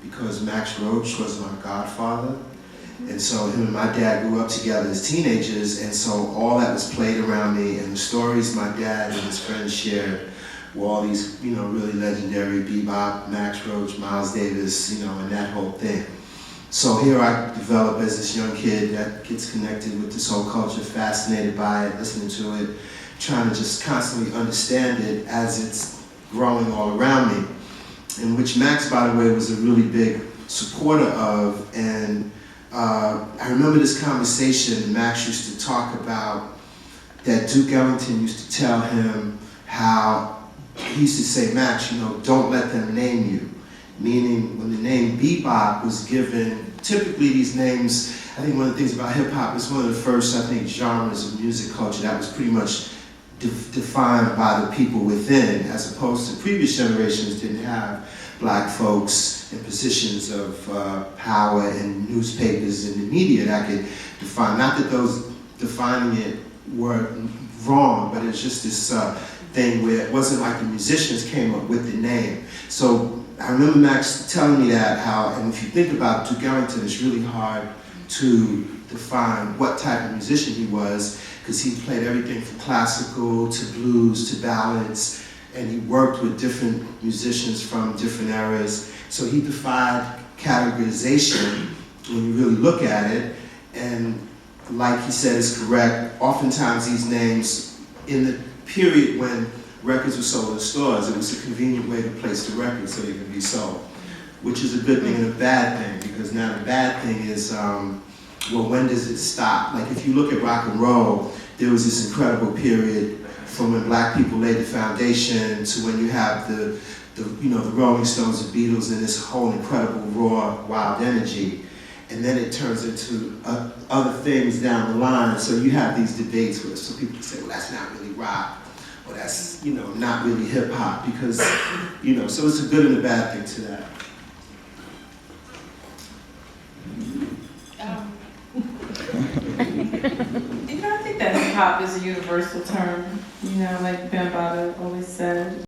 because Max Roach was my godfather. And so him and my dad grew up together as teenagers, and so all that was played around me, and the stories my dad and his friends shared were all these, you know, really legendary bebop, Max Roach, Miles Davis, you know, and that whole thing. So here I develop as this young kid that gets connected with this whole culture, fascinated by it, listening to it, trying to just constantly understand it as it's growing all around me. And which Max, by the way, was a really big supporter of. And I remember this conversation Max used to talk about, that Duke Ellington used to tell him how, he used to say, Max, you know, don't let them name you. Meaning, when the name bebop was given, typically these names, I think one of the things about hip hop, it's one of the first, I think, genres of music culture that was pretty much defined by the people within, as opposed to previous generations didn't have black folks in positions of power in newspapers and the media that could define, not that those defining it were wrong, but it's just this thing where it wasn't like the musicians came up with the name. So I remember Max telling me that, how, and if you think about Duke Ellington, it's really hard to define what type of musician he was, because he played everything from classical to blues to ballads, and he worked with different musicians from different eras. So he defied categorization when you really look at it, and like he said is correct, oftentimes these names, in the period when records were sold in stores, it was a convenient way to place the record so they could be sold, which is a good thing and a bad thing, because now the bad thing is, well, when does it stop? Like if you look at rock and roll, there was this incredible period from when black people laid the foundation to when you have the Rolling Stones, the Beatles, and this whole incredible raw, wild energy. And then it turns into other things down the line. So you have these debates where some people say, well, that's not really rock, or that's, you know, not really hip hop, because, you know, so it's a good and a bad thing to that. You know, I think that hip hop is a universal term, you know, like Bambaataa always said.